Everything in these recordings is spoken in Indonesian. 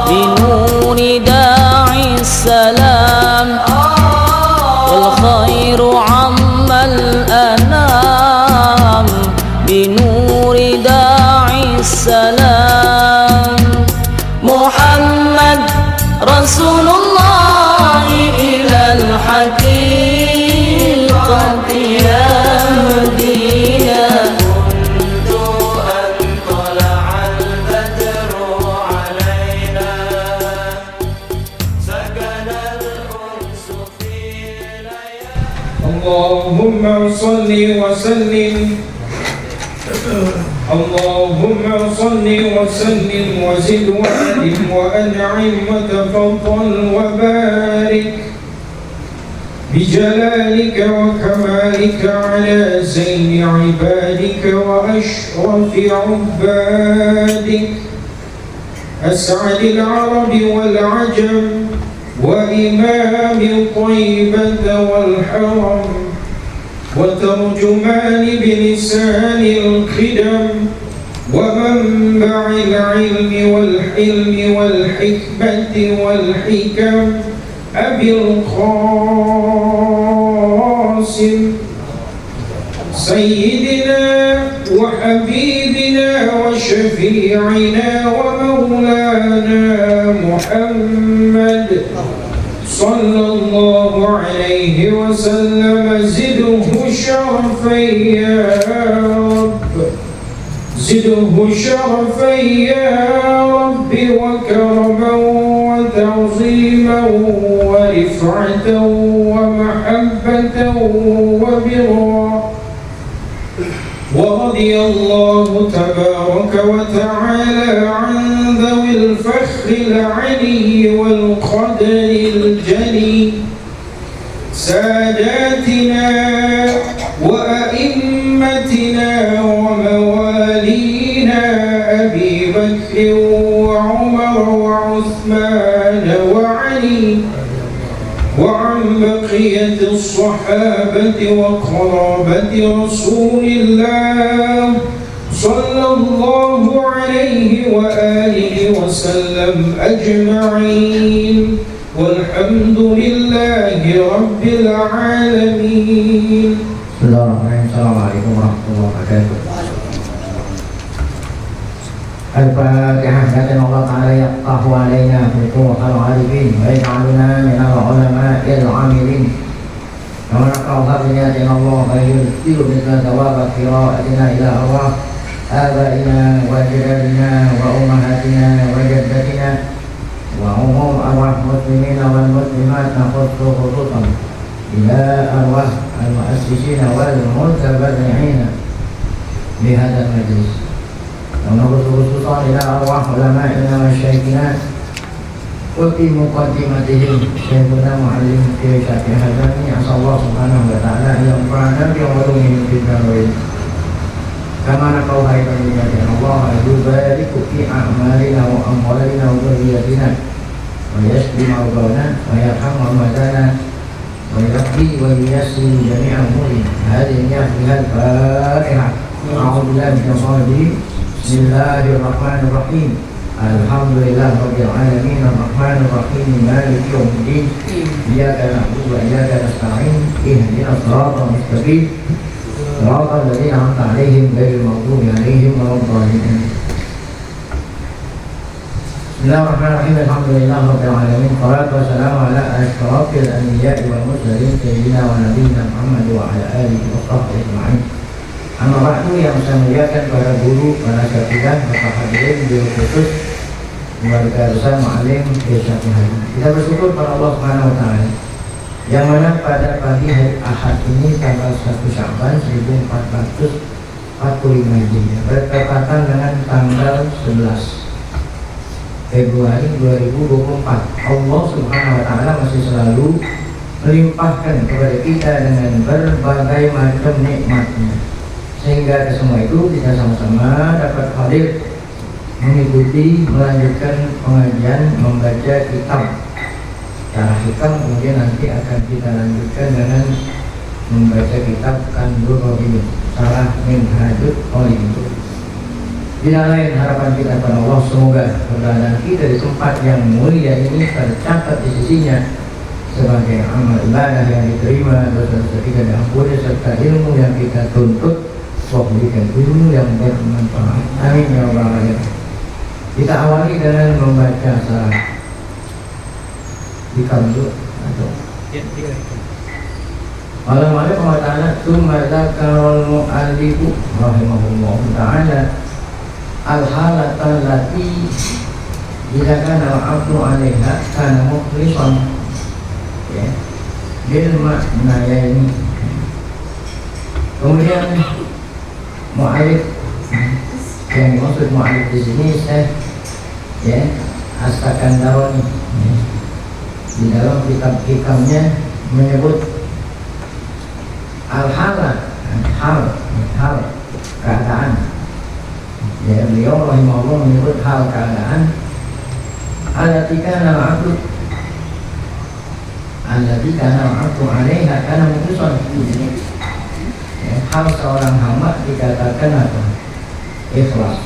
بنور داعي السلام والخير عم الأنام بنور داعي السلام محمد رسول الله إلى الحقيقة يهدينا منذ أن طلع البدر علينا سكن الأنس في ليالي. اللهم صل وسلم اللهم صل وسلم وزد وأدم وأنعم وتفضل وبارك بجلالك وكمالك على زين عبادك وأشرف عبادك أسعد العرب والعجم وإمام طيبة والحرم وترجمان بلسان الخدم ومنبع العلم والحلم والحكمة والحكم أبي القاسم سيدنا وحبيبنا وشفيعنا ومولانا محمد صلى الله عليه وسلم زده شرفا يا رب زده شرفا يا رب وكرما وتعظيما ورفعة ومحبة وبرا ورضي الله تبارك وتعالى عن ذوي الفخر العلي والقدر الجلي ساداتنا وأئمتنا وموالينا أبي بكر وعمر وعثمان وعلي وعن بقية الصحابة وقرابة رسول الله صلى الله عليه وآله وسلم أجمعين والحمد لله رب العالمين. Assalamualaikum warahmatullahi wabarakatuh. Al-Fatihah. Dan Allah Ta'ala yaqtahu alaina fiqhu al-arifin wa yaj'aluna minal ulama'il amilin wa naqaha biniyatin Allah wa yudhiru bina thawaba qira'atina ila Allah abaina wa ajdadina wa ummahatina wa jaddatina wa umum arwah muslimina wal muslimat nakhussu khususan ila arwah al-mu'assisina wal muntabi'ina bihadzal majlis ونخص خصوصا إلى أرواح علمائنا ومشايخنا وفي مقدمتهم شيخنا معلم في شرح هذاني أسأل الله سبحانه وتعالى أن ينفعنا بعلومهم في الدارين كما نقول أيضا بأن الله يبارك في أعمالنا وأموالنا وذريتنا ويشفي مرضانا ويرحم أمواتنا ويربي وييسر جميع أمورنا هذه بها الفاتحة. أعوذ بالله من الشيطان الرجيم. بسم الله الرحمن الرحيم. الحمد لله رب العالمين الرحمن الرحيم مالك يوم الدين إياك نعبد وإياك نستعين اهدنا الصراط المستقيم صراط الذين أنعمت عليهم غير المغضوب عليهم ولا الضالين. بسم الله الرحمن الرحيم. الحمد لله رب العالمين والصلاة والسلام على أشرف الأنبياء والمرسلين سيدنا ونبينا محمد وعلى آله وصحبه أجمعين. Amma ba'du, yang saya muliakan para guru, para syaikhah, para hadirin, beliau khusus keluarga besar Mu'alim Desa Haji. Kita bersyukur pada Allah Subhanahu wa taala yang mana pada pagi hari Ahad ini tanggal 1 Sya'ban 1445 Hijriah bertepatan dengan tanggal 11 Februari 2024. Allah Subhanahu wa taala masih selalu melimpahkan kepada kita dengan berbagai macam nikmatnya, sehingga semua itu kita sama-sama dapat hadir mengikuti melanjutkan pengajian membaca kitab cara hikam. Kemudian nanti akan kita lanjutkan dengan membaca kitab Kanzul Rabbiyun Sarah Minhajul Qalim. Tidak lain harapan kita kepada Allah, semoga keberadaan kita di tempat yang mulia ini tercatat di sisinya sebagai amal ibadah yang diterima, dosa-dosa kita diampuni, serta ilmu yang kita tuntut Allah berikan ilmu yang bermanfaat. Amin ya rabbal alamin. Kita awali dengan membaca salah di dulu atau Malam ada pengatakan Summa zakarul mu'allifu rahimahullah ta'ala al-halatan lati jika kana al-abdu alaiha kana mukhlisan ya bil maknayaini. Kemudian mu'allif yang dimaksud mu'allif di sini saya ya As-Sakandari ya, di dalam kitab hikamnya menyebut al-halat hal keadaan ya, beliau rahimahullah menyebut hal keadaan alatika al-abdu alaiha kana mukhlisan ya, hal seorang hamba dikatakan apa? Ikhlas.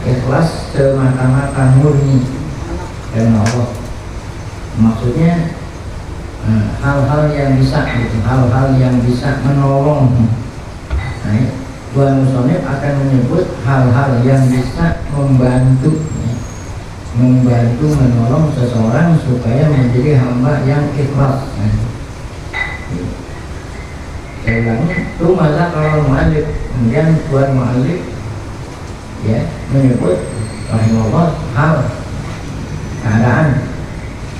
Ikhlas semata-mata murni karena Allah. Maksudnya hal-hal yang bisa gitu, hal-hal yang bisa menolong. Nah, Tuhan Musonib akan menyebut hal-hal yang bisa membantu ya, membantu menolong seseorang supaya menjadi hamba yang ikhlas. Saya ulangi, itu masa kalau mu'alif, kemudian Tuhan mu'alif ya menyebut rahimahullah hal keadaan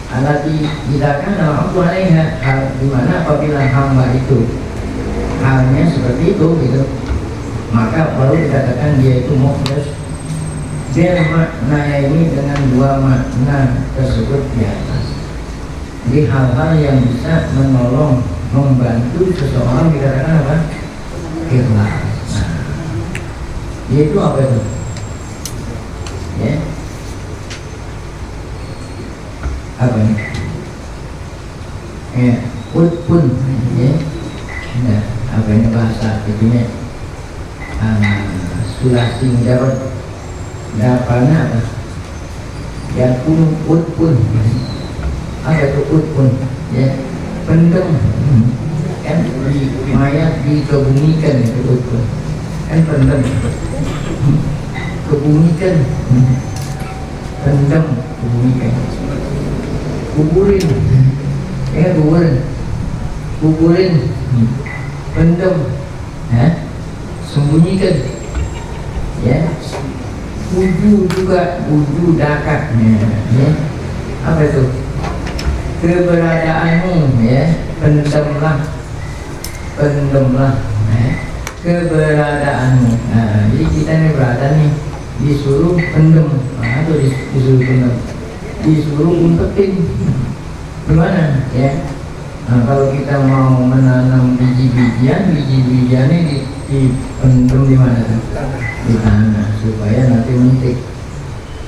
alati didakan dalam Allah alaiha, hal dimana apabila hamba itu halnya seperti itu gitu, maka baru dikatakan dia itu mukhlis. Dia makna ini dengan dua makna tersebut di atas. Jadi hal-hal yang bisa menolong, membantu seseorang dikatakan apa? Ikhlas. Nah, itu apa itu? Ya, apa ini? Ya, pun ya. Nah, apa ini bahasa itunya? Sulasi mujarrad. Dapana apa? Ya pun. Apa itu pun? Ya, pendem. Kan di mayat dikebumikan itu pun. Kan pendem. Kebumikan. Pendem, kebumikan. Kuburin. Kuburin. Pendem. Sembunyikan. Ya. Wudu juga, wudu dakat ya. Apa itu? Keberadaanmu ya, pendemlah ya. Keberadaanmu. Nah, jadi kita ini berada nih disuruh pendem atau disuruh pendem, disuruh umpetin. Gimana ya? Nah, kalau kita mau menanam biji-bijiannya dipendem di mana tuh? Di tanah supaya nanti mentik.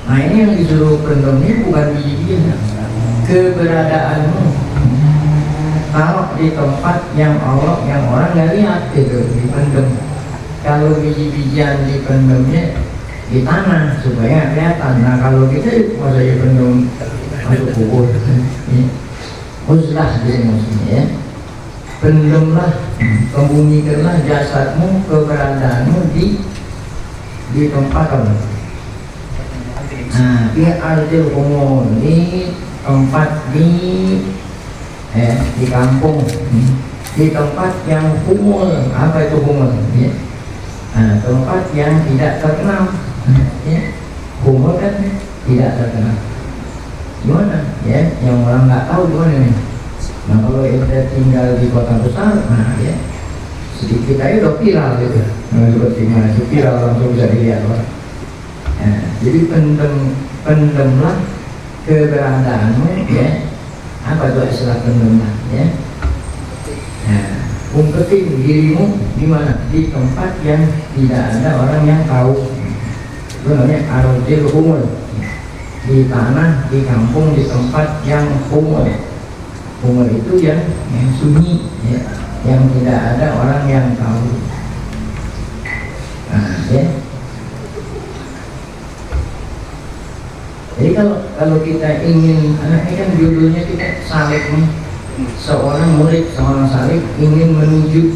Nah, ini yang disuruh pendem ini bukan biji-bijian, keberadaanmu taruh di tempat yang orang nggak lihat gitu, dipendem. Kalau biji-bijian dipendemnya di tanah supaya kelihatan. Nah, kalau kita masa dipendem masuk kubur, uzlah di maksudnya ya. Pendemlah, kebumikanlah jasadmu, keberadaanmu di tempat kamu. Nah, di ardil umum, di tempat di kampung, di tempat yang humul. Apa itu humul? Ya. Nah, tempat yang tidak terkenal. Ya. Humul kan tidak terkenal. Gimana? Ya, yang orang nggak tahu gimana nih. Nah, kalau kita tinggal di kota besar, nah ya sedikit aja udah viral gitu. Nah, seperti mana? Viral langsung bisa dilihat orang. Nah, jadi pendemlah keberadaanmu ya. Apa itu istilah pendemlah ya? Nah, umpetin dirimu di mana? Di tempat yang tidak ada orang yang tahu. Itu namanya ardil humul. Di tanah, di kampung, di tempat yang humul. Humul itu yang sunyi ya, yang tidak ada orang yang tahu. Nah, ya. Jadi kalau kita ingin, ini kan judulnya kita salik nih, seorang murid, seorang salik ingin menuju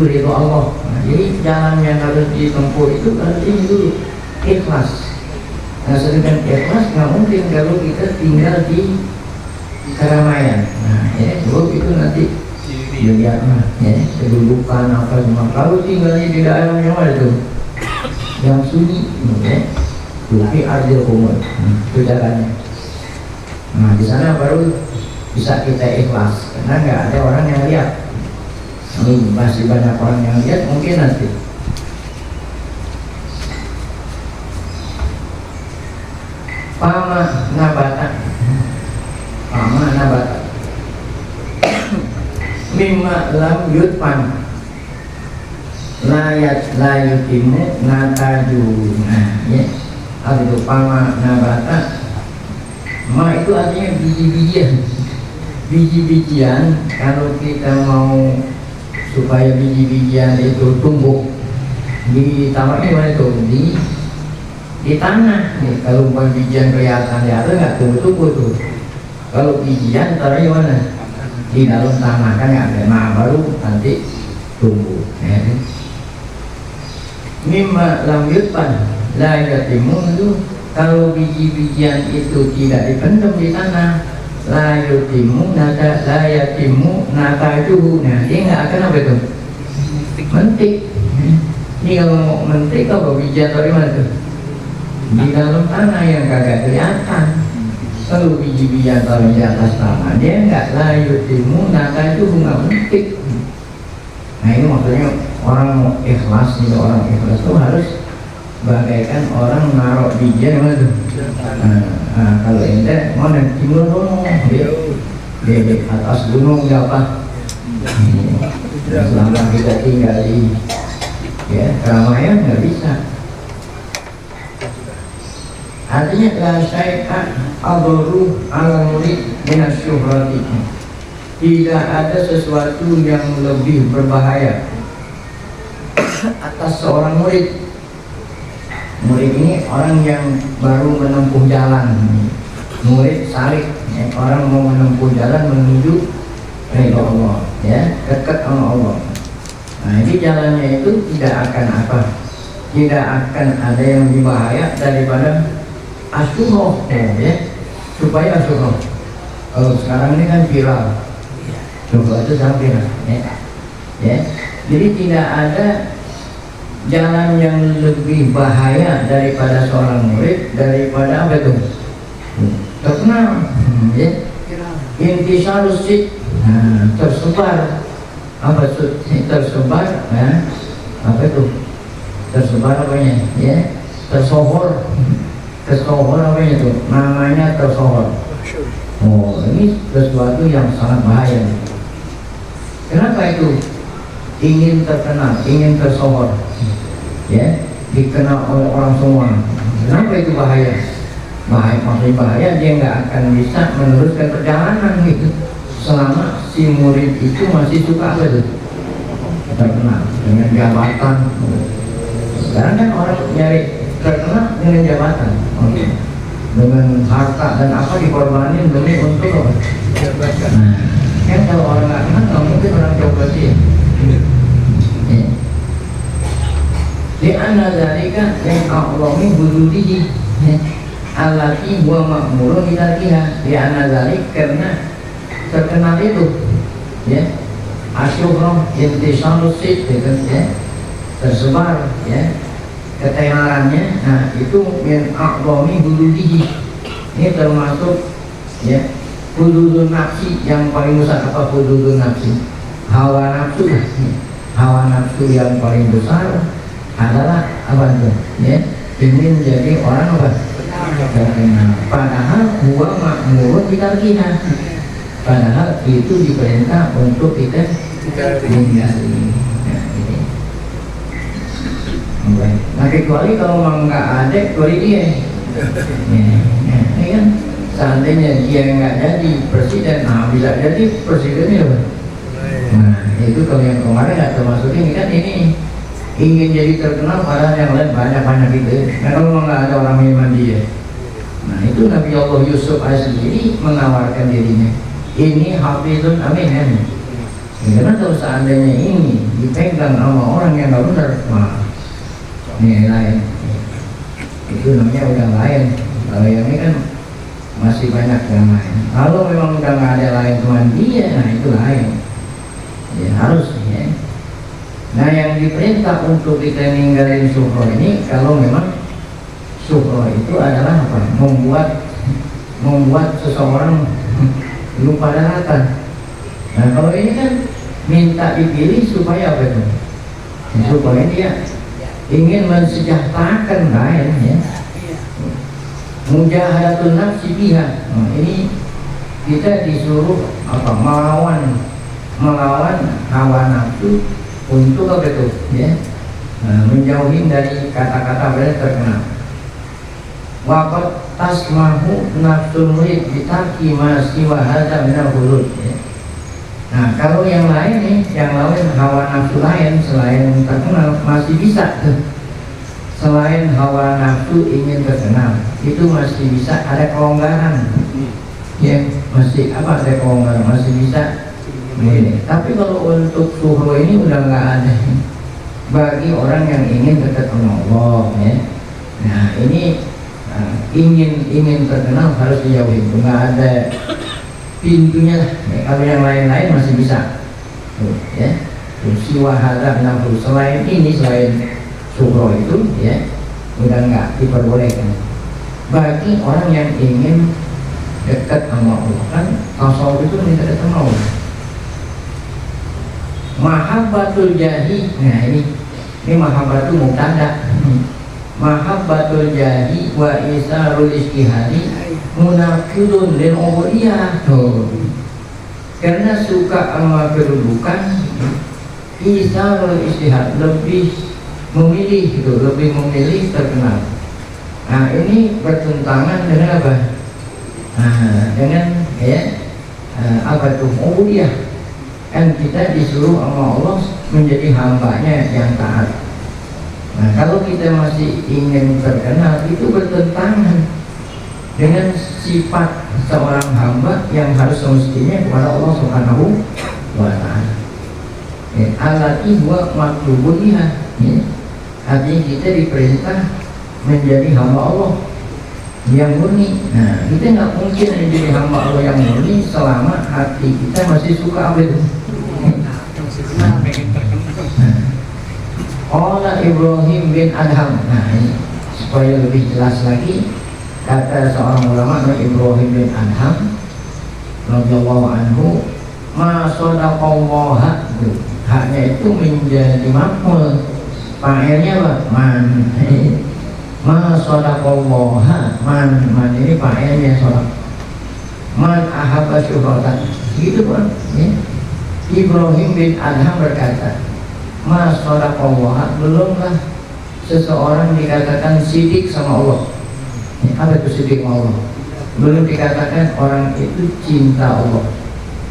ridho Allah. Nah, jadi jalan yang harus ditempuh itu harus ini dulu, ikhlas. Nah, sedangkan ikhlas nggak mungkin kalau kita tinggal di keramaian. Nah, ya, sebab itu nanti dilihat ya, kedudukan apa semua. Kalau tinggalnya di daerah yang mana tuh, yang sunyi, ya, tapi ardil umur, itu jalannya. Nah, di sana baru bisa kita ikhlas, karena nggak ada orang yang lihat. Ini masih banyak orang yang lihat, mungkin nanti. Pama nabata mimma lam yutpan layutimu nataju. Nah, ya, itu pama nabata. Ma itu artinya biji-bijian. Kalau kita mau supaya biji-bijian itu tumbuh di taman ini, mana itu di tanah. Nih, kalau bukan bijian kelihatan di atas nggak tumbuh tuh. Kalau bijian taruhnya mana? Di dalam tanah, kan nggak ada. Nah, baru nanti tumbuh. Ya. Mimma lam yutpan la yatimu itu, kalau biji-bijian itu tidak dipendam di tanah, la yatimu natajuhu. Nah, dia nggak akan apa itu? Mentik. Ini kalau mau mentik, kalau bijian dari mana tuh? Di dalam tanah yang kagak kelihatan. Kalau biji-bijian taruh di atas tanah, dia nggak layutimu natajuhu, nggak mentik. Nah, ini maksudnya orang mau ikhlas, nih, orang ikhlas itu harus bagaikan orang naruh bijian mana tuh? Nah, kalau ente mana timur di atas gunung apa? Selama kita tinggal di ya keramaian nggak bisa. Artinya la syai'a adharu ala murid minas syuhrati. Tidak ada sesuatu yang lebih berbahaya atas seorang murid. Murid ini orang yang baru menempuh jalan. Murid salik, ya, orang mau menempuh jalan menuju ridho Allah, ya, dekat sama Allah. Nah, ini jalannya itu tidak akan apa? Tidak akan ada yang lebih bahaya daripada asyuroh, ya, supaya asyuroh. Kalau sekarang ini kan viral, coba itu sangat viral, ya. Jadi tidak ada jalan yang lebih bahaya daripada seorang murid, daripada apa itu? Terkenal, ya. Intisarus sik, tersebar, apa itu? Tersebar, ya. Apa itu? Tersebar apanya? Ya, tersohor. Tersohor apa itu? Namanya tersohor. Oh, ini sesuatu yang sangat bahaya. Kenapa itu? Ingin terkenal, ingin tersohor, ya, dikenal oleh orang semua. Kenapa itu bahaya? Maksudnya bahaya, dia nggak akan bisa meneruskan perjalanan gitu selama si murid itu masih suka apa itu? Terkenal dengan jabatan. Sekarang kan orang nyari terkenal dengan jabatan, dengan harta dan apa dikorbanin demi untuk apa? Nah, kan kalau orang nggak kenal, nggak mungkin orang coba sih. Di anna dzalika yang a'zami hududihi allati huwa ma'murun bitarkiha. Di anna dzalik, karena terkenal itu, ya, asyuhrah intisarus sik, ya, tersebar, ya, ketenarannya. Nah, itu min a'zami hududihi. Ini termasuk, ya, hududun nafsi yang paling besar. Apa hududun nafsi? Hawa nafsu. Hawa nafsu yang paling besar adalah apa itu? Ya, ingin jadi orang apa? Padahal huwa ma'murun bitarkiha. Padahal itu diperintah untuk kita tinggali. Nah, kecuali kalau memang nggak ada, kecuali dia. Ini kan seandainya dia nggak jadi presiden, nah bisa jadi presidennya apa? Nah, itu kalau yang kemarin nggak termasuk ini kan ini ingin jadi terkenal padahal yang lain banyak gitu. Nah kalau nggak ada orang iman dia. Nah itu Nabi Allah Yusuf sendiri menawarkan dirinya. Ini hafizun amin kan? Karena kalau seandainya ini dipegang sama orang yang nggak benar, wah ini lain. Itu namanya udah lain. Kalau yang ini kan masih banyak yang lain. Kalau memang udah nggak ada lain Tuhan dia, nah itu lain. Ya harus ya. Nah yang diperintah untuk kita ninggalin syukur ini kalau memang syukur itu adalah apa? Membuat seseorang lupa daratan. Nah kalau ini kan minta dipilih supaya apa itu? Supaya dia ingin mensejahterakan lain ya. Mujahadatun nafsi biha. Nah, ini kita disuruh apa? Melawan hawa nafsu untuk apa itu ya? Nah, menjauhin dari kata-kata yang terkenal. Waqad tasmahu nafsul murid bitaki ma siwa hadza minal hulul ya. Nah kalau yang lain nih, yang lain hawa nafsu lain selain terkenal masih bisa tuh. Selain hawa nafsu ingin terkenal itu masih bisa ada kelonggaran ya, masih apa ada kelonggaran, masih bisa ini. Tapi kalau untuk suhro ini udah nggak ada bagi orang yang ingin dekat sama Allah ya. Nah ini ingin terkenal harus dijauhin, nggak ada pintunya lah ya. Kalau yang lain-lain masih bisa tuh, ya siwa hadza nafsu, selain ini, selain syukur itu ya udah nggak diperbolehkan bagi orang yang ingin dekat sama Allah. Kan tasawuf itu minta dekat sama Allah. Mahabbatul jahi, nah ini mahabbatul mubtada. Mahabbatul jahi wa isarul istihadi munafidun lil ubudiyah. Karena suka sama kedudukan, isarul istihad lebih memilih gitu, lebih memilih terkenal. Nah ini bertentangan dengan apa? Nah, dengan ya apa itu ubudiyah. Kan kita disuruh sama Allah menjadi hambanya yang taat. Nah kalau kita masih ingin terkenal itu bertentangan dengan sifat seorang hamba yang harus semestinya kepada Allah Subhanahu wa ta'ala. Allati huwa matlubun biha. Artinya kita diperintah menjadi hamba Allah yang murni. Nah kita nggak mungkin menjadi hamba Allah yang murni selama hati kita masih suka apa itu? Allah Ibrahim bin Adham. Nah ini supaya lebih jelas lagi, kata seorang ulama Ibrahim bin Adham radhiyallahu anhu, ma sadaqallaha, haknya itu menjadi maf'ul, fa'ilnya apa? Man. Ma sadaqallaha, man ini fa'ilnya sadaq. Man ahabba syuhratan. Gitu kan ya. Ibrahim bin Adham berkata, ma sadaqallaha, belumlah seseorang dikatakan sidik sama Allah. Apa itu sidik sama Allah? Belum dikatakan orang itu cinta Allah,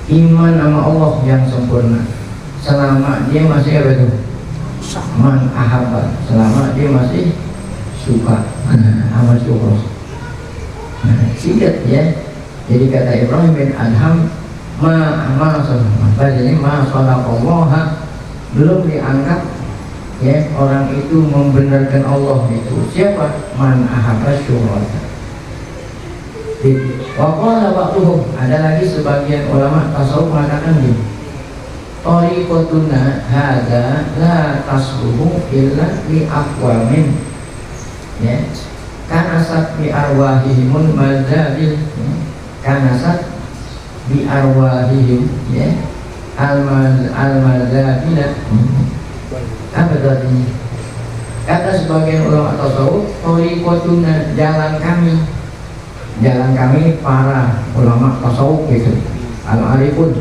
iman sama Allah yang sempurna, selama dia masih apa itu? Man ahabba, selama dia masih suka sama syukur. Sidat ya. Jadi kata Ibrahim bin Adham, jadi ma sadaqallaha, belum dianggap ya orang itu membenarkan Allah itu siapa? Man ahabba syuhrata. Waqala ba'duhum, ada lagi sebagian ulama tasawuf mengatakan gini, tariqatuna hadza la tasluhu illa li aqwamin ya, kanasat bi arwahihimul mazabil, kanasat bi arwahihim ya al-mazabil. Apa itu artinya? Kata sebagian ulama tasawuf, tariqatuna, jalan kami para ulama tasawuf itu, al-arifun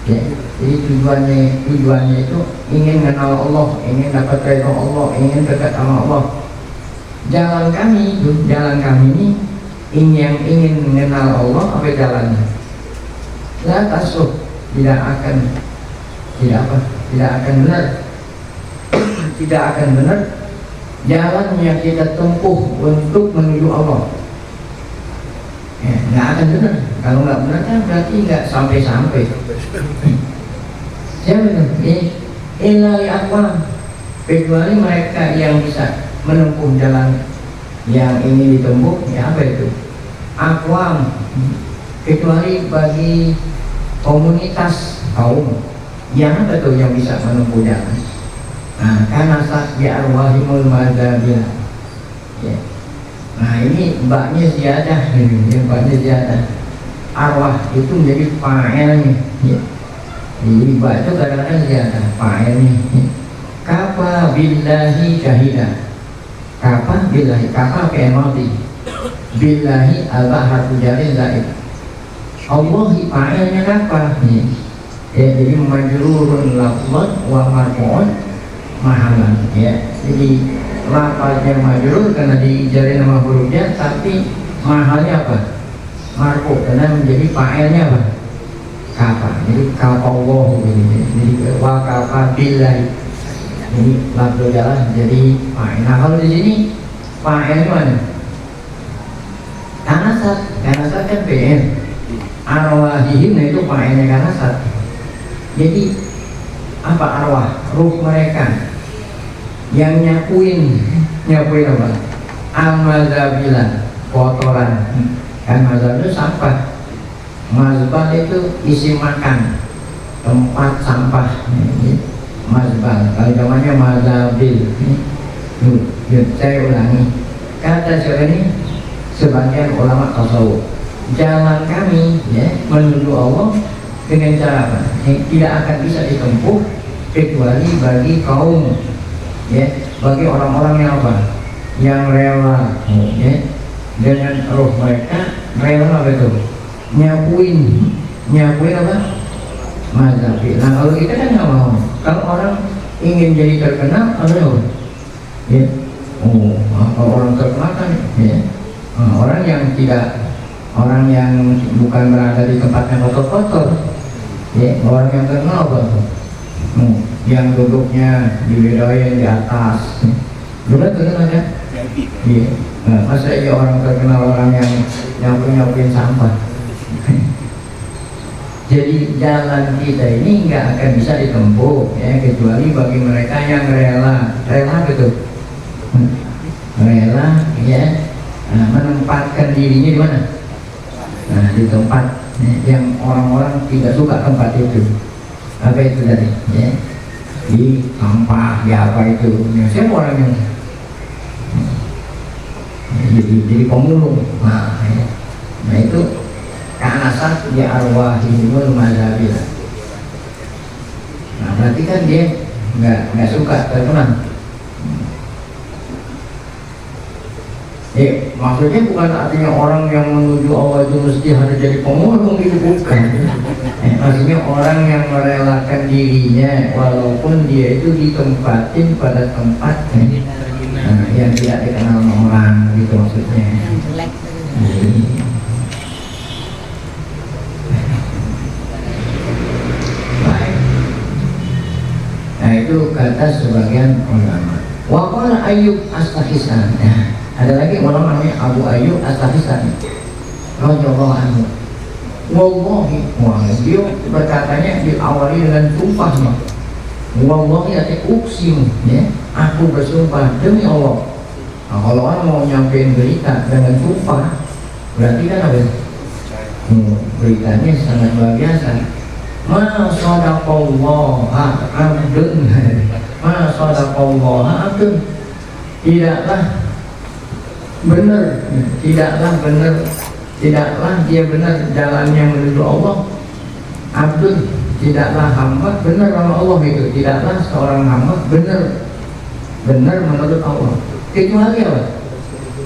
ya. Jadi tujuannya itu ingin kenal Allah, ingin dapat ridho Allah, ingin dekat sama Allah. Jalan kami ini yang ingin mengenal Allah, apa jalannya? La tasawuf, tidak akan benar tidak akan benar jalan yang kita tempuh untuk menuju Allah. Ya, nggak akan benar. Kalau nggak benar kan berarti nggak sampai-sampai. Ya benar. Ilal aqwam, kecuali mereka yang bisa menempuh jalan yang ini ditempuh. Ya apa itu? Aqwam, kecuali bagi komunitas kaum yang apa tuh yang bisa menempuh jalan. Nah, karena saat ya arwahimul madzabil. Ya. Nah ini mbaknya ziyadah, mbaknya ziyadah. Arwah itu menjadi fa'ilnya. Ya. Jadi mbak itu kadang-kadang ziyadah, fa'ilnya. Ya. Kafa billahi syahidah. Kafa billahi, kafa fi'il madhi. Billahi al-ba harfu jarri zaid. Allahi fa'ilnya kafa. Ya. Ya, jadi majrurun lafzan wa marfu'un mahalan. Ya. Jadi lafaznya majrur karena dijari nama hurufnya, tapi mahalnya apa? Marfu, karena menjadi fa'ilnya apa? Kafa. Jadi kafallahu ini. Jadi wa kafa billahi. Jadi lafzul jalan jadi fa'il. Nah kalau di sini fa'il mana? Kanasat kan fi'il. Arwahihim itu fa'ilnya kanasat. Jadi apa arwah? Ruh mereka yang nyapuin apa? Al-mazabila, kotoran. Kan mazab itu sampah. Mazbal itu isi makan, tempat sampah. Mazbal, kalau zamannya mazabil. Saya ulangi. Kata siapa ini? Sebagian ulama tasawuf. Jalan kami ya menuju Allah dengan cara apa? Yang tidak akan bisa ditempuh kecuali bagi kaum, ya, bagi orang-orang yang apa? Yang rela, ya, dengan roh mereka rela apa itu? Nyapuin apa? Mazhabi. Nah kalau kita kan nggak mau. Kalau orang ingin jadi terkenal, apa? Ya, kalau orang terkenal kan, ya, orang yang tidak, orang yang bukan berada di tempatnya kotor-kotor, ya, orang yang terkenal apa? Yang duduknya dibedain di atas, dulu terkenal kan? Iya. Masa iya orang terkenal orang yang nyapuin sampah? Jadi jalan kita ini nggak akan bisa ditempuh, ya, kecuali bagi mereka yang rela gitu, rela, ya, menempatkan dirinya di mana? Nah, di tempat yang orang-orang tidak suka tempat itu. Apa itu tadi? Ya, di sampah, di apa itu? Ya, siapa orang yang jadi pemulung? Nah, ya. Nah itu kanasat ya arwahimul mazhabil. Nah berarti kan dia nggak suka terkenal. Maksudnya bukan artinya orang yang menuju Allah itu mesti harus jadi pemulung, itu bukan. Maksudnya orang yang merelakan dirinya walaupun dia itu ditempatin pada tempat yang tidak dikenal orang, gitu maksudnya. Nah itu kata sebagian ulama. Wa qala Ayyub As-Sakhisani. Ada lagi ulama namanya Abu Ayyub As-Sakhisani radhiyallahu anhu. Wallahi, dia berkatanya diawali dengan sumpah. Wallahi ati uksim, ya, aku bersumpah demi Allah. Nah, kalau orang mau nyampein berita dengan sumpah, berarti kan apa? Beritanya sangat luar biasa. Ma sadaqallaha abdun, ma sadaqallaha abdun. Tidaklah dia benar jalannya menuju Allah. Abdun, tidaklah hamba benar sama Allah itu. Tidaklah seorang hamba benar menurut Allah. Kecuali apa?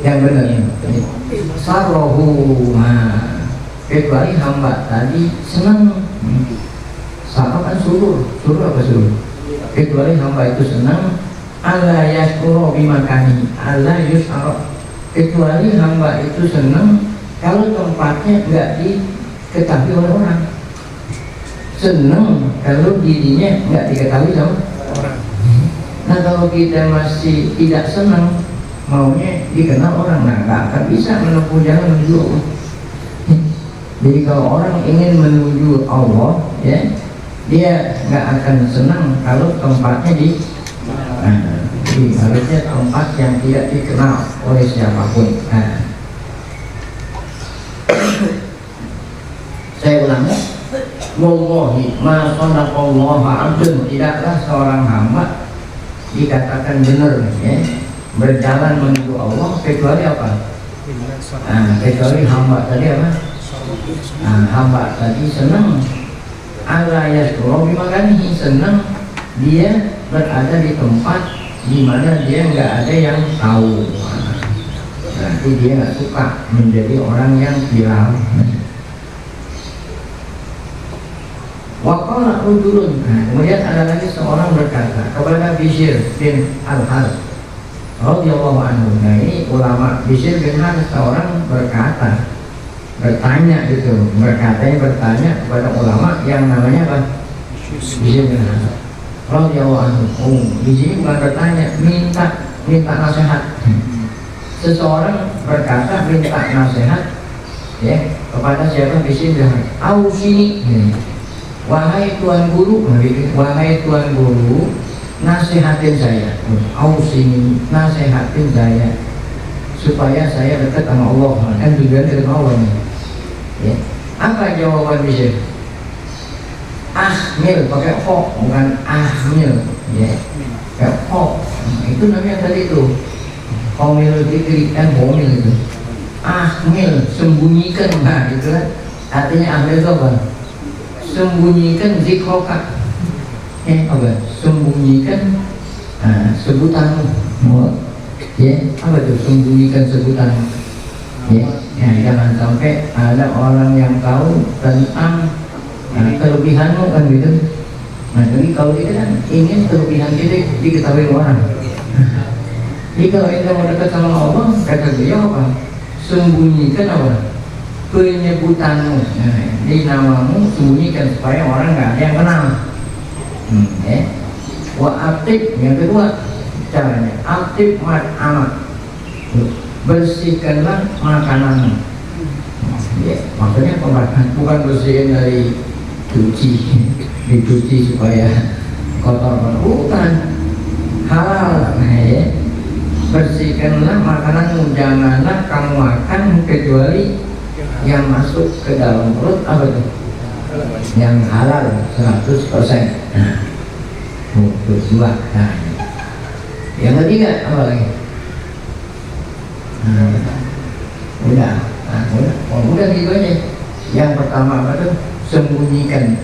Yang benar. Sarrohu, kecuali hamba tadi senang. Sama kan surur apa surur? Kecuali hamba itu senang. Allah yashkuru bimakani, Allah yus'ara. Kecuali hamba itu senang kalau tempatnya nggak diketahui oleh orang. Senang kalau dirinya nggak diketahui sama orang. Nah Nah kalau kita masih tidak senang, maunya dikenal orang, nah nggak akan bisa menempuh jalan menuju Allah. Jadi kalau orang ingin menuju Allah, ya, dia nggak akan senang kalau tempatnya harusnya tempat yang tidak dikenal oleh siapapun. Nah, saya ulangi, wallahi ma sadaqallaha 'abdun, tidaklah seorang hamba dikatakan benar, ya, berjalan menuju Allah kecuali apa? Kecuali hamba tadi apa? Hamba tadi senang ala yasro bimakanihi, senang dia berada di tempat di mana dia nggak ada yang tahu. Berarti dia nggak suka menjadi orang yang viral. Waqala rajulun, kemudian ada lagi seorang berkata kepada Bishr bin Al-Harith radhiyallahu anhu. Nah ini ulama Bishr bin Harith, seorang berkata, bertanya bertanya kepada ulama yang namanya apa? Bishr bin Harith radhiyallahu anhu. Di sini bukan bertanya, minta nasihat. Seseorang berkata minta nasihat, ya, kepada siapa? Bishr bin Harith. Ausini, wahai tuan guru, nasihatin saya. Ausini, nasihatin saya supaya saya dekat sama Allah. Kan tujuan dekat Allah nih. Ya. Apa jawaban Bishr? Ahmil, pakai ho, bukan ahmil, ya. Pakai ho. Itu namanya tadi itu. Homil dikri, kan homil itu. Ahmil, sembunyikan. Nah, itu kan artinya ahmil itu apa? Sembunyikan zikroka, apa? Sembunyikan sebutanmu, ya, apa itu? Sembunyikan sebutanmu, ya. Jangan sampai ada orang yang tahu tentang kelebihanmu, kan gitu. Nah, jadi kalau kita kan ingin kelebihan kita diketahui orang. Jadi kalau kita mau dekat sama Allah, kata beliau apa? Sembunyikan apa? Penyebutanmu, di namamu sembunyikan supaya orang nggak ada yang kenal. Ya. Wa aktif, yang kedua caranya aktif amat, bersihkanlah makananmu. Ya, maksudnya pembahasan bukan bersihin dari dicuci supaya kotor, bukan, halal. Nah, ya. Bersihkanlah makananmu, janganlah kamu makan kecuali yang masuk ke dalam perut apa itu? Yang halal 100%. Kedua. Nah, yang ketiga apa lagi? Udah. Udah gitu aja. Yang pertama apa tuh? Sembunyikan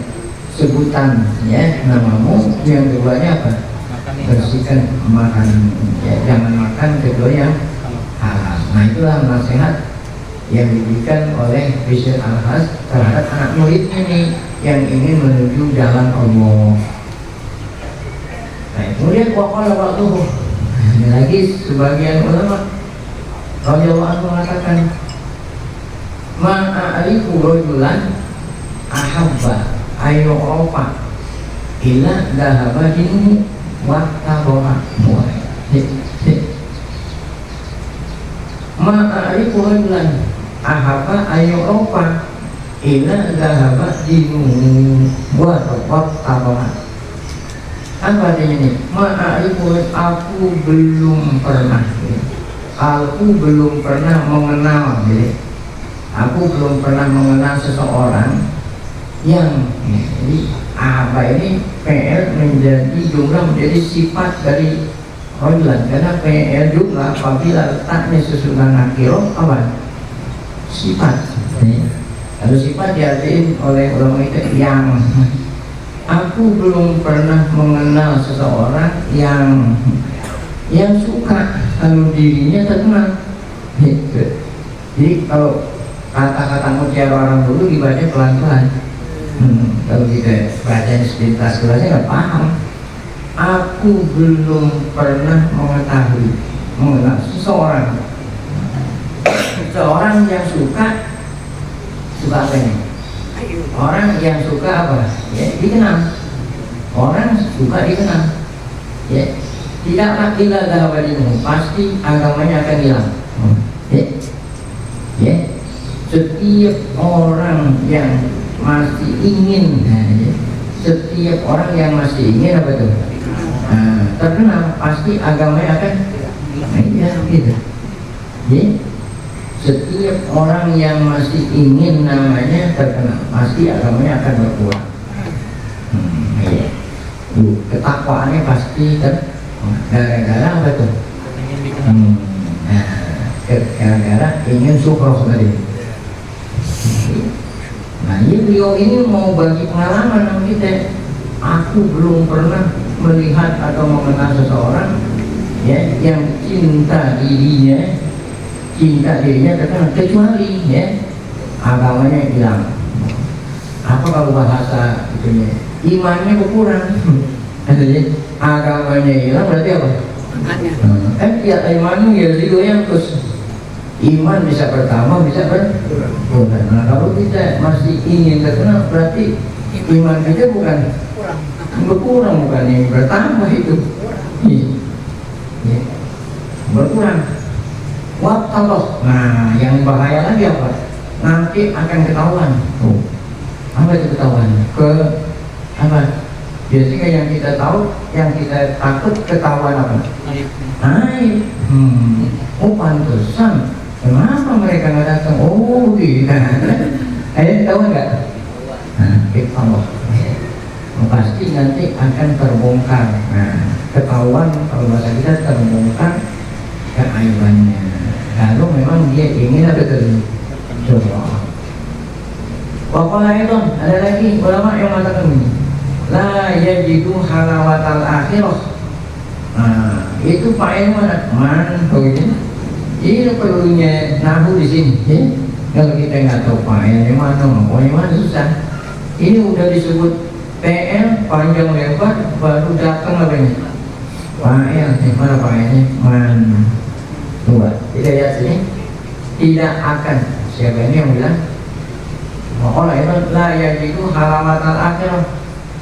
sebutan, ya, namamu. Yang keduanya apa? Bersihkan makanan, ya, jangan makan kecuali yang halal. Nah, itulah nasihat yang diberikan oleh Bishr Al-Harith terhadap anak muridnya nih yang ingin menuju jalan Allah. Nah, kemudian waqala ba'duhum, ini lagi sebagian ulama radhiyallahu anhu mengatakan, ma'arifu rajulan ahabba ayyu'rafa illa dhahaba dinuhu wa tabaha. Ma'arifu rajulan ahaba ayyu'rafa ila dhahaba dinuhu wa tabaha. Apa artinya ini? Ma'arifu, aku belum pernah mengenal, aku belum pernah mengenal seseorang yang, jadi apa ini PL menjadi jumlah, menjadi sifat dari rajulan, karena PL jumlah apabila letaknya sesudah nakiro apa? Sifat. Kalau sifat diartiin oleh ulama itu yang. Aku belum pernah mengenal seseorang yang suka kalau dirinya tenang. Jadi kalau kata-kata mutiara orang dulu dibaca pelan-pelan. Kalau kita baca sepintas kelasnya nggak paham. Aku belum pernah mengenal seseorang yang suka apa ini? Orang yang suka apa? Ya, dikenal. Orang suka dikenal. Ya. tidaklah ila dahwadimu, pasti agamanya akan hilang. Ya. Setiap orang yang masih ingin, setiap orang yang masih ingin apa tuh? Terkenal, pasti agamanya akan gitu. Ya. Setiap orang yang masih ingin namanya terkenal, pasti agamanya akan berkurang. Ya. Ketakwaannya pasti gara-gara apa tuh? Gara-gara ingin syukur tadi. Nah ini beliau ini mau bagi pengalaman sama kita. Aku belum pernah melihat atau mengenal seseorang ya yang cinta dirinya terkenal, kecuali ya agamanya hilang. Apa kalau bahasa itunya? Imannya berkurang. Agamanya hilang berarti apa? Ya imannya ya yang terus. Iman bisa bertambah, bisa berkurang. Nah kalau kita masih ingin terkenal, berarti iman kita bukan berkurang, bukan yang bertambah itu. Berkurang. Wabtallah. Nah yang bahaya lagi apa? Nanti akan ketahuan. Apa itu ketahuan? Apa? Biasanya yang kita tahu, yang kita takut ketahuan apa? Aib. Oh pantesan. Kenapa mereka nggak datang? Oh gitu. Tahu nggak? Allah. Pasti nanti akan terbongkar. Ketahuan kalau bahasa kita terbongkar keaibannya. Lalu memang dia ingin apa itu? Coba. Waqala itu ada lagi ulama yang mengatakan ini. La yajidu halawatal akhirah. Itu faedah mana? Begitu. Ini perlunya nahu di sini. Ya? Kalau kita nggak tahu faedahnya mana, susah. Ini udah disebut PL panjang lebar, baru datang apa ini? PL, mana faedahnya? Mana? Coba, kita lihat sini. Tidak akan. Siapa ini yang bilang? Maka itu lah yang itu halamatal akhirah.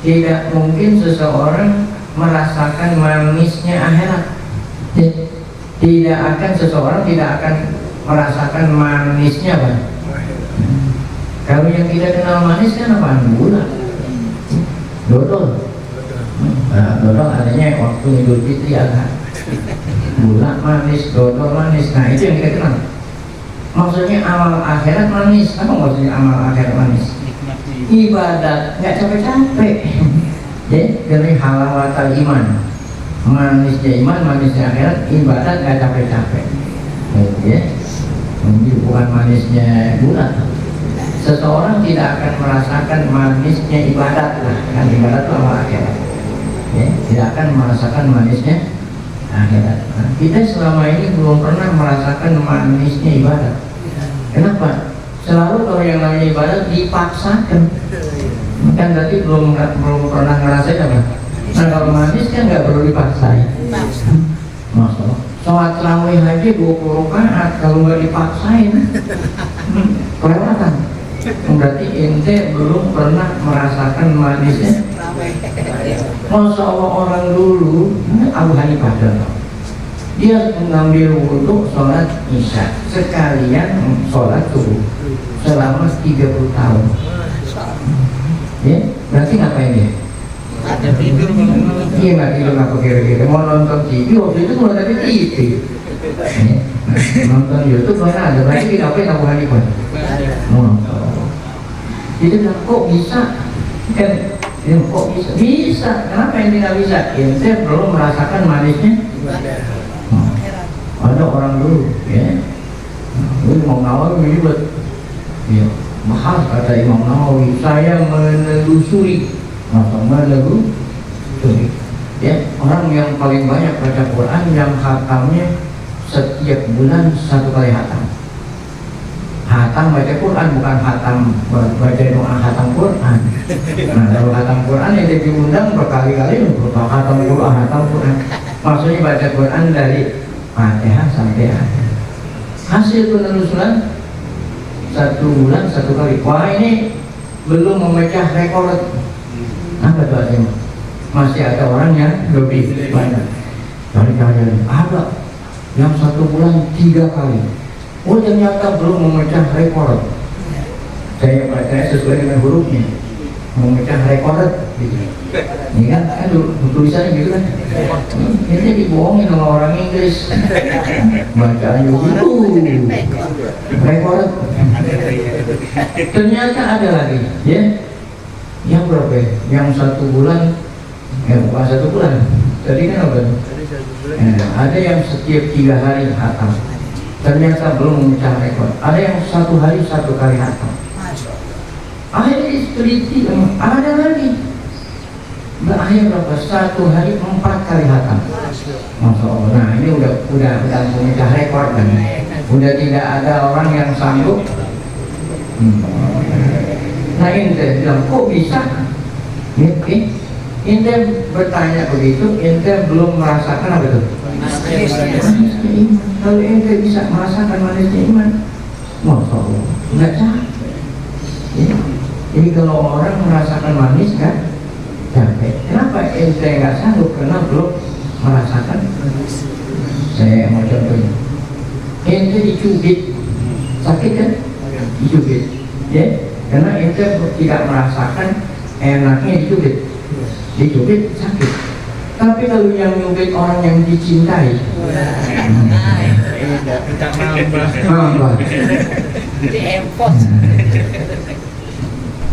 Tidak mungkin seseorang merasakan manisnya akhirat. Tidak akan seseorang tidak akan merasakan manisnya apa? Kalau yang tidak kenal manis kan apa? Gula, dodol. Dodol adanya waktu Idul Fitri ada. Gula manis, dodol manis. Nah itu yang kita kenal. Maksudnya amal akhirat manis. Apa maksudnya amal akhirat manis? Ibadat nggak capek-capek. Ya, dari halawatal iman. Manisnya iman, manisnya akhirat, ibadat nggak capek-capek. Ya, bukan manisnya gula. Seseorang tidak akan merasakan manisnya ibadat, kan ibadat itu amal akhirat. Ya, tidak akan merasakan manisnya akhirat. Nah, kita selama ini belum pernah merasakan manisnya ibadat. Kenapa? Selalu kalau yang namanya ibadat dipaksakan. Kan tadi belum pernah ngerasain apa? Nah kalau manis kan nggak perlu dipaksain. Masalah sholat tarawih aja 20 rakaat kalau nggak dipaksain kelewatan. Berarti ente belum pernah merasakan manisnya. Masya Allah orang dulu Abu Hanifah dia mengambil wudhu sholat isya sekalian sholat subuh selama 30 tahun. Ya, berarti ngapain dia? Ada tidur Iya nggak tidur apa kira-kira mau nonton TV waktu itu belum ada TV. Nonton YouTube mana ada berarti ngapain Abu Hanifah? Itu kok bisa kan? Kok bisa? Bisa. Kenapa ini nggak bisa? Ente belum merasakan manisnya. Ada orang dulu, ya. Ini mau ngawal ribet. Ya, mahal kata Imam Nawawi. Saya menelusuri. Ya, orang yang paling banyak baca Quran yang khatamnya setiap bulan 1 kali khatam. Khatam baca Quran bukan khatam baca doa khatam Quran. Nah, kalau khatam Quran yang diundang berkali-kali untuk khatam Quran. Maksudnya baca Quran dari Fatihah sampai akhir. Hasil penelusuran 1 bulan 1 kali. Wah ini belum memecah rekor. Apa itu artinya? Masih ada orang yang lebih banyak. Cari-cari ada yang 1 bulan 3 kali. Oh ternyata belum memecah rekor. Saya sesuai dengan hurufnya, memecah rekor gitu. Ini kan tulisannya gitu kan. Ini dibohongin sama orang Inggris. Bacaan gitu. Rekor. Ternyata ada lagi, ya. Yang berapa? Yang 1 bulan, bukan 1 bulan. Tadi kan apa? Ada yang setiap 3 hari hatam. Ternyata belum memecah rekor. Ada yang 1 hari 1 kali hatam. Akhirnya teliti, ada lagi. Akhirnya berapa? 1 hari 4 kali hatam. Masya Allah. Nah ini udah memecah rekor kan. Udah tidak ada orang yang sanggup. Nah ente bilang kok bisa? Ente bertanya begitu, ente belum merasakan apa itu? Manisnya iman. Kalau ente bisa merasakan manisnya iman, Masya Allah, nggak capek. Ya. Jadi kalau orang merasakan manis kan capek. Kenapa ente nggak sanggup? Karena belum merasakan. Saya mau contohnya. Ente dicubit, sakit kan? Dicubit, ya? Karena ente tidak merasakan enaknya dicubit sakit. Tapi kalau yang nyubit orang yang dicintai,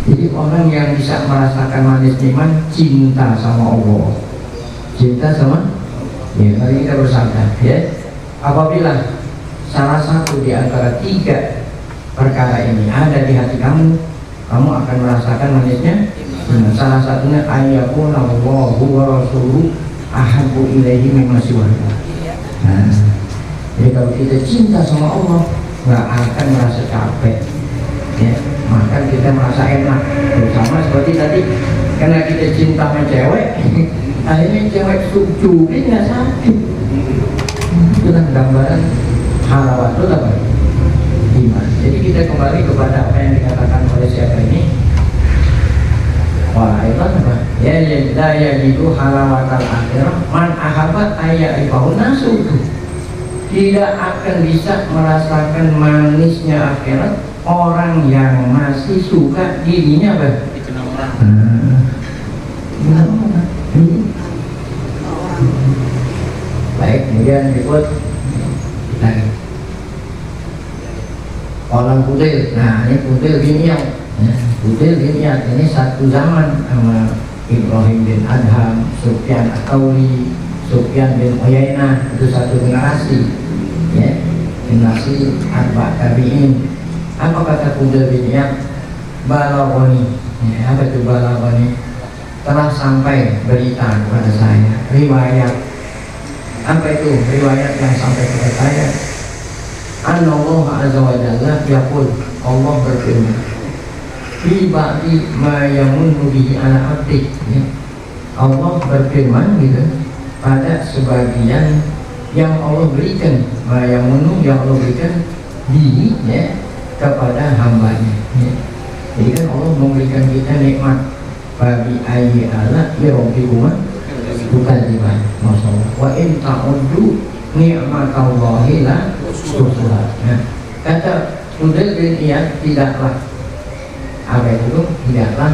jadi orang yang bisa merasakan manis iman cinta sama Allah, cinta sama, ya mari kita bersabda, ya. Apabila salah satu di antara 3 perkara ini ada di hati kamu, kamu akan merasakan manisnya. Salah satunya ayyakun Allahu wa rasuluhu ahabbu ilaihi mimma siwahu. Nah, jadi kalau kita cinta sama Allah nggak akan merasa capek, ya, maka kita merasa enak. Sama seperti tadi, karena kita cinta sama cewek, akhirnya cewek cubit nggak sakit. Itu kan gambaran halawatul apa? Iman. Jadi kita kembali kepada apa yang dikatakan oleh siapa ini? Wah, itu apa? Ya gitu halawatal akhirah man ahabat ayyaibahu nasu. Tidak akan bisa merasakan manisnya akhirat orang yang masih suka dirinya apa? Dikenal orang. Baik, kemudian berikut lagi orang putih. Nah ini putih gini ini satu zaman sama Ibrahim bin Adham, Sufyan Ats-Tsauri, Sufyan bin Uyainah, itu satu generasi, ya, generasi atba tabi'in. Apa kata putih bin Iyad? Balagoni, ya, apa itu balagoni? Telah sampai berita kepada saya, riwayat. Apa itu riwayat yang sampai kepada saya? Allah Azza wa Jalla yaqul, Allah berfirman, fi ba'di ma yamunnu bihi ala abdi, ya. Allah berfirman gitu pada sebagian yang Allah berikan, ma yamunnu yang Allah berikan bihi, ya, kepada hambanya, ya. Jadi kan Allah memberikan kita nikmat, bagi ayyi ala yarabbikuma tukadziban. Masyaallah. Wa in ta'uddu ni'matallahi la tuhsuha. Nah, kata Fudail bin Iyad, tidaklah apa itu? Tidaklah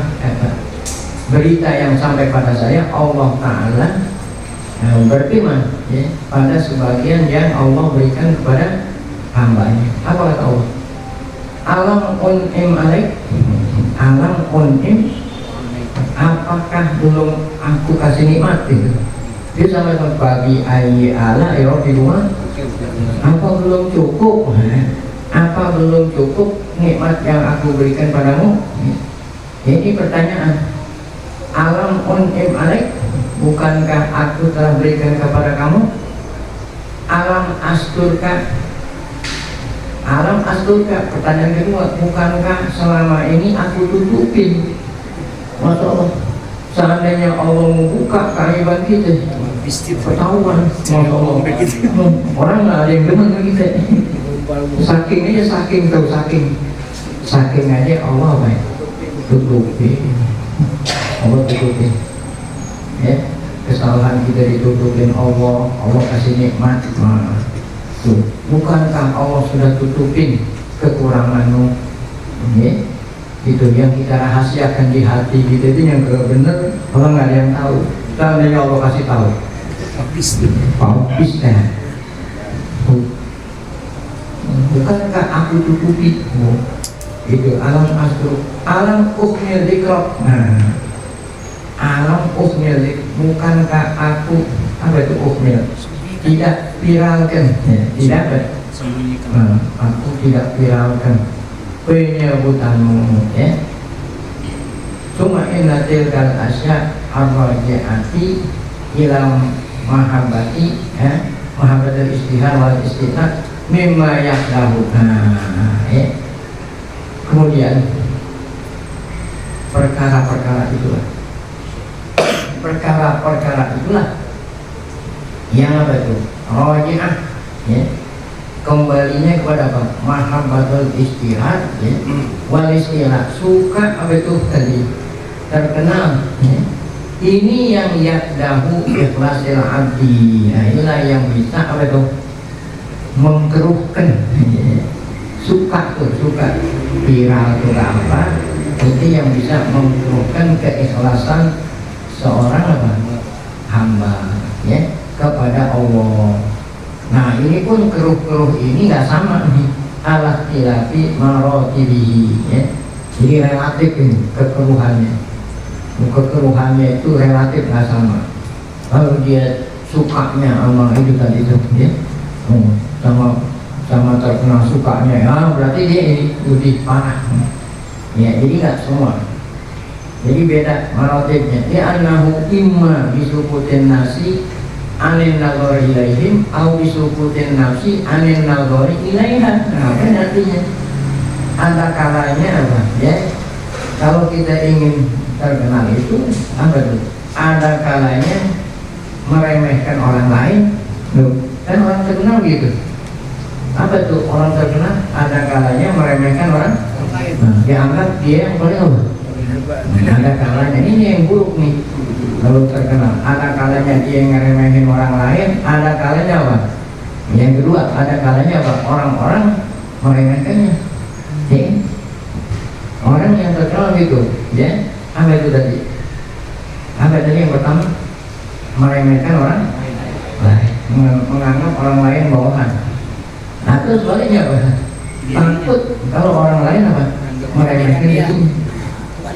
berita yang sampai pada saya Allah Ta'ala berfirman, ya, pada sebagian yang Allah berikan kepada hambanya. Apa kata Allah? Alam un'im alaik, alam un'im, apakah belum aku kasih nikmat itu? Dia sampai bagi ayyi ala yarabbikuma, apa belum cukup? Apa belum cukup nikmat yang aku berikan padamu? Ini pertanyaan. Alam un'im alaik, bukankah aku telah berikan kepada kamu? Alam asturka, alam asturka. Pertanyaan kedua, bukankah selama ini aku tutupin? Masya Allah, seandainya Allah membuka keaiban kita, ketahuan. Masya Allah, orang nggak ada yang demen kita. Saking aja, saking aja Allah baik tutupi, Allah tutupi, ya. kesalahan kita ditutupin Allah, Allah kasih nikmat. Nah, tuh, bukankah Allah sudah tutupin kekuranganmu? Ya, itu yang kita rahasiakan di hati kita itu yang benar, orang nggak ada yang tahu. Kalau Allah kasih tahu, habis kan? Bukankah aku tutupi? Itu alam astro, alam ukmil dikro. Nah, alam ukmil dik, bukankah aku apa itu ukmil? Tidak viralkan, ya, tidak apa? Aku tidak viralkan penyebutanmu, ya. Cuma inatil kal asya arrojaati ilam mahabbati, ya, mahabbatul istihar wal istihar mimma yahdahu. Ya. Kemudian perkara-perkara itulah yang apa itu? Roji'ah, ya. Kembalinya kepada apa? Mahabbatul istihad, ya. Wal istihad, suka apa itu tadi? Terkenal, ya. Ini yang yadahu ikhlasil abdi. Nah, inilah yang bisa apa itu? Mengkeruhkan, ya. Suka viral itu apa? Itu yang bisa mengkeruhkan keikhlasan seorang apa? Hamba, ya, kepada Allah. Nah, ini pun keruh-keruh ini nggak sama nih, ala tilafi marotibihi, ya. Jadi relatif ini kekeruhannya. Kekeruhannya itu relatif nggak sama. Kalau dia sukanya sama itu tadi itu, ya, sama terkenal sukanya, ya berarti dia ini lebih parah. Ya, jadi nggak semua. Jadi beda marotibnya. Dia anahu imma bisukutin nasi anin nagori ilaihim au bisukutin nafsi anin nagori ilaiha. Nah, apa artinya? Ada kalanya apa? Ya, kalau kita ingin terkenal itu apa tuh? Ada kalanya meremehkan orang lain. Loh, kan orang terkenal gitu. Apa tuh orang terkenal? Ada kalanya meremehkan orang lain. Nah, dianggap dia yang paling apa? Ada kalanya ini yang buruk nih. Lalu terkenal, ada kalanya dia yang ngeremehin orang lain, ada kalanya apa? Yang kedua, ada kalanya apa? Orang-orang meremehkannya. Ya. Orang yang terkenal gitu, ya. Apa itu tadi? Apa tadi yang pertama? Meremehkan orang lain, menganggap orang lain bawahan. Nah, terus sebaliknya apa? Takut kalau orang lain apa? Meremehkan itu.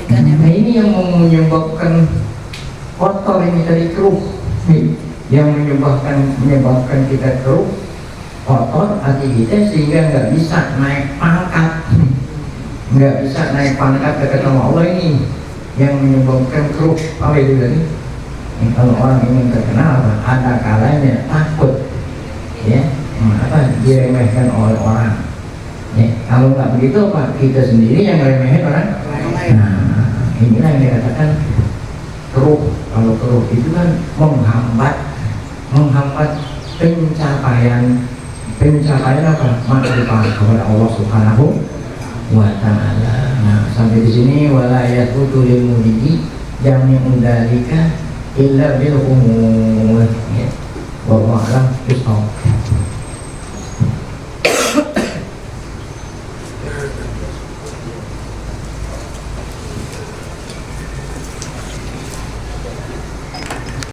Nah, ini yang menyebabkan kotor ini tadi keruh, yang menyebabkan kita keruh, kotor hati kita sehingga nggak bisa naik pangkat, dekat sama Allah. Ini yang menyebabkan keruh. Apa itu tadi? Kalau orang ingin terkenal apa? Ada kalanya takut, ya, apa diremehkan oleh orang. Ya, kalau nggak begitu apa? Kita sendiri yang remehin orang. Nah, inilah yang dikatakan keruh. Kalau keruh itu kan menghambat pencapaian apa? Makrifah kepada Allah Subhanahu wa Ta'ala. Nah, sampai di sini wala yaqutu lil muridi jami'un dzalika illa bil umur. Ya. Wallahu a'lam bishawab.